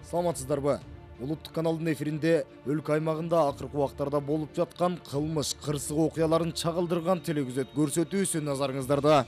Саламатсыздарбы? Улуттук каналдын эфиринде өлкө аймагында акыркы убактарда болуп жаткан кылмыш, кырсык окуяларын чагылдырган телекөзөт көрсөтүүсү назарыңыздарда.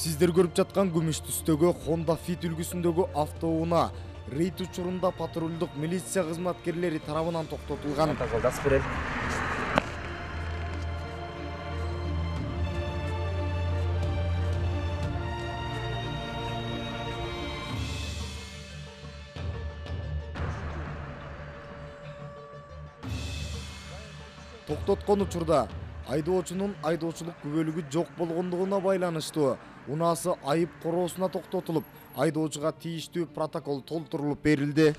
Сиздер көрүп жаткан күмүш түстөгү Honda Fit үлгүсүндөгү автоунаа рейд учурунда патрулдук милиция кызматкерлери тарабынан токтотулган. Токтоткон учурда айдоочунун айдоочулук күбөлүгү жок болгондугуна байланыштуу унаасы айып короосуна токтотулуп, айдоочуга тийиштүү протокол толтурулуп берилди.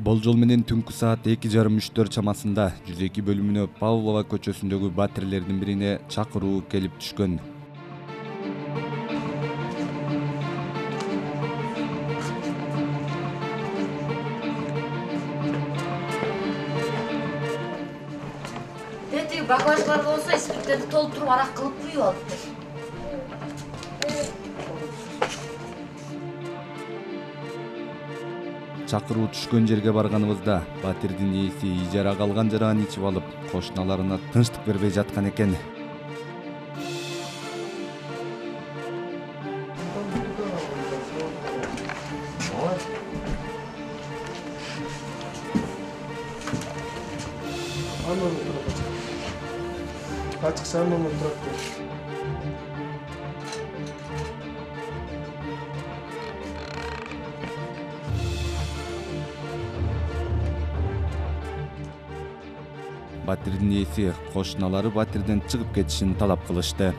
Болжол менен түнкү саат 2:30-3 чамасында 102 бөлүмүнө Павлова көчөсүндөгү батирлердин бирине чакыруу келип түшкөн. Дети багаждар болсо, спирттерди толтуруп арак кылып куюп алыптыр. Чакыруу түшкөн жерге барганыбызда батирдин ээси ижарага алган жаран ичип алып, кошуналарына тынчтык бербей жаткан экен. Батирдин ээси кошуналары батирден чыгып кетишин талап кылышты.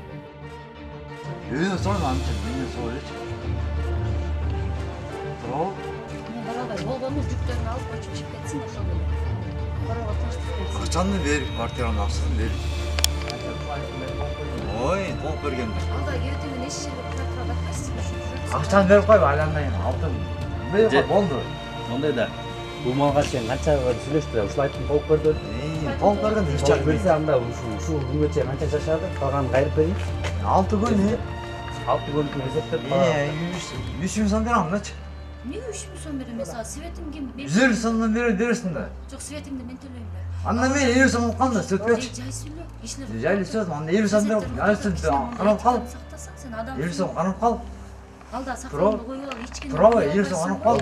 Мен барабай болгону жүктөрүн алып көчүп чыгып кетсин ошол эле. Корого тынчтык берсин. Качанды бер, квартиранын акчасын бер. Ой, толуп бергенде. Алда кебетиң менен эч жерге прокуратурага батпайсыз ушул. Акчаны берип койбу, айланайын. Алтын. Берип кой, болду. Мондай да. Бул малга чейин канча сүйлөштүр, ушул айтып толуп берди. Толуп бергенде эч жак Берсе анда ушул күнгө чейин канча жашады? Калганын кайрып берейин. 6 күн. 6 күндүн эсептеп 3 сом берамчы. Эмнеге 3000 сом берем? Мисалы светим ким? 100 сомдон бересиң да. Жок, светимди мен төлөйм да. Анда мен 50 сом алып калдым, сөтпөчү. Жай сүйлө. Кишилер. Жайлы сөз, анда 50 сом берип, карап кал. Сактасаң сен адам. 50 сом карап кал. Алда сактанды коюп алып эч ким. Тура, 50 сом карап кал.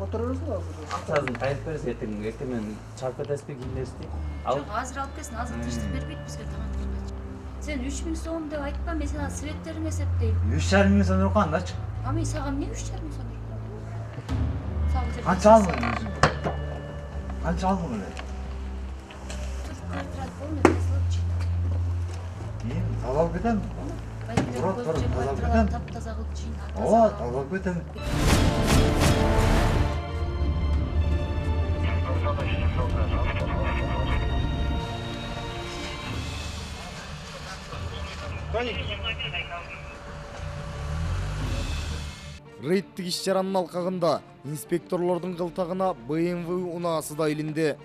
акчасын кайрып берсе эртең менен чалып кетесизби киндерсти? Жок, азыр алып келсин, азыр тынчтык бербейт бизге тамактанганчы. Сен 3000 сом деп айтпа, мен сага светтериңи эсептейм. 3,5 миң сом берип калгандачы. А мен сага эмне 3,5 сом берип коем? Канча алдың өзүң? Канча алдың эле? Тур, квартира полный разлочи. Таза алып кетем. Тап-таза кылып жыйын. Ооба, таза алып кетем. Рейдтик иш-чаранын алкагында инспекторлордун кылтагына BMW унаасы да илинди.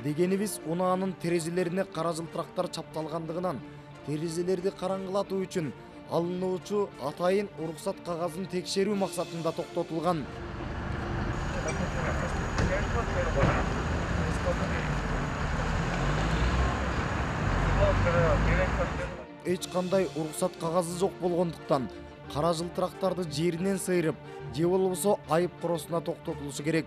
Дегенибиз, унаанын терезелерине кара жылтырактар чапталгандыгынан терезелерди караңгылатуу үчүн алынуучу атайын уруксат кагазын текшерүү максатында токтотулган. Эч кандай уруксат кагазы жок болгондуктан кара жылтырактарды жеринен сыйрып, же болбосо айып короосуна токтотулушу керек.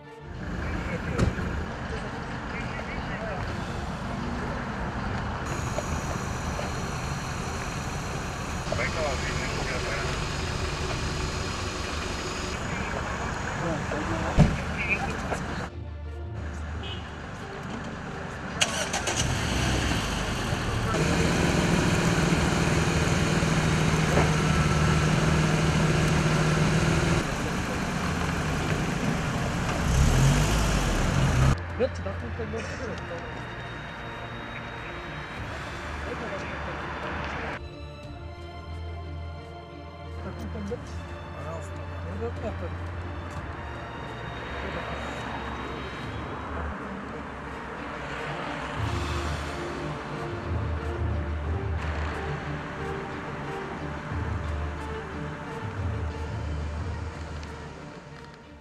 Берчи, документтер берсе керек. Документтер берчи. Пожалуйста. Документтер.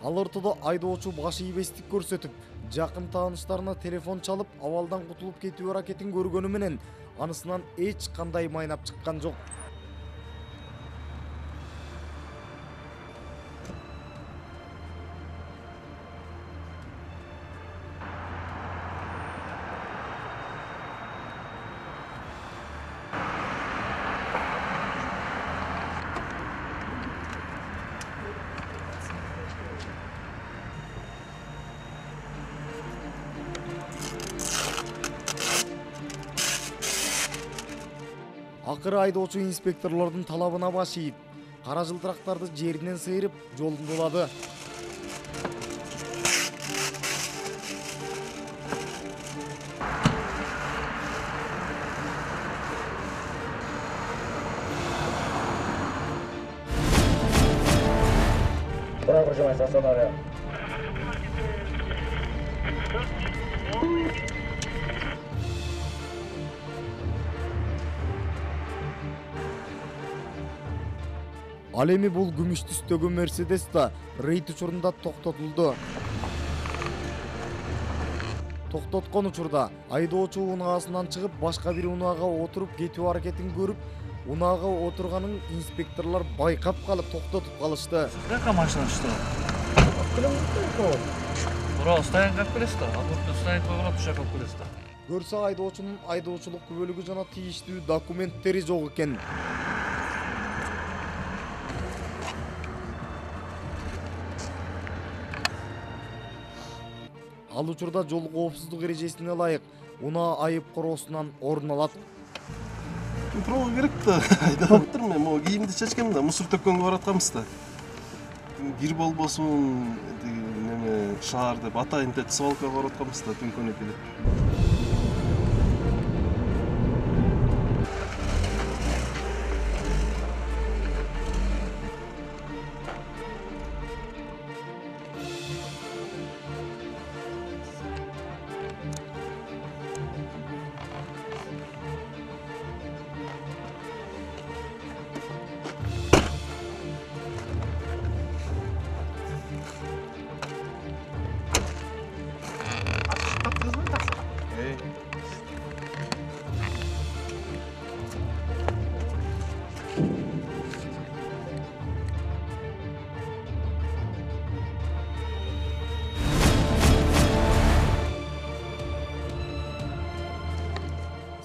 Ал ортодо айдоочу баш ийбестик көрсөтүп, жакын тааныштарына телефон чалып, абалдан кутулуп кетүү аракетин көргөнү менен, анысынан эч кандай майнап чыккан жок. Акыры айдоочу инспекторлордун талабына баш ийип, кара жылтырактарды жеринен сыйрып, жолун улады. Ал эми бул күмүш түстөгү Мерседес да рейд учурунда токтотулду. Токтоткон учурда айдоочу унаасынан чыгып, башка бир унаага отуруп кетүү аракетин көрүп, унаага отурганын инспекторлор байкап калып токтотуп калышты. Какая машина что? Бро, стоянка келесиз да. Абортто стоянка коюлат, ушакка келесиз да. Көрсө айдоочунун айдоочулук күбөлүгү жана тийиштүү документтери жок экен. Ал учурда жол коопсуздук эрежесине ылайык унаа айып короосунан орун алат. Права керек да. Айдап турмун, могу кийимди чечкем да, мусор төккөнгө баратканбыз да. Кир болбосун, неме шаар деп атайын деп свалкага баратканбыз да түнкүнү келип.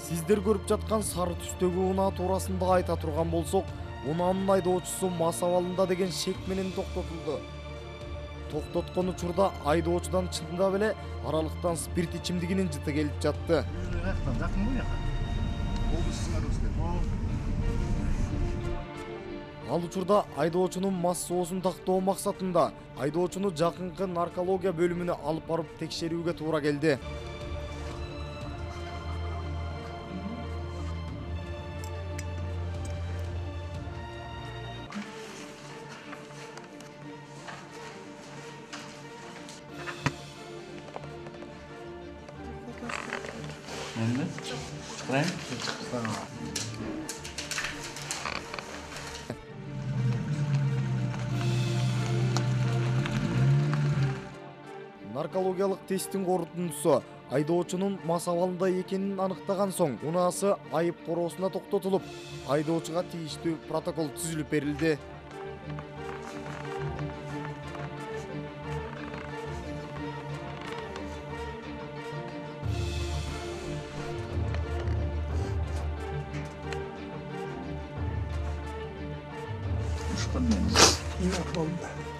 Сиздер көрүп жаткан сары түстөгү унаа туурасында айта турган болсок, унаанын айдоочусу мас абалында деген шек менен токтотулду. Токтоткон учурда айдоочудан чындап эле аралыктан спирт ичимдигинин жыты келип жатты. Ал учурда айдоочунун мас соосун тактоо максатында айдоочуну жакынкы наркология бөлүмүнө алып барып текшерүүгө туура келди. Endi chiqaring. Наркологиялык тесттин корутундусу айдоочунун мас абалында экенин аныктаган соң, унаасы айып короосуна токтотулуп, айдоочуга тийиштүү протокол түзүлүп берилди. Ушкан мен. Ина болду.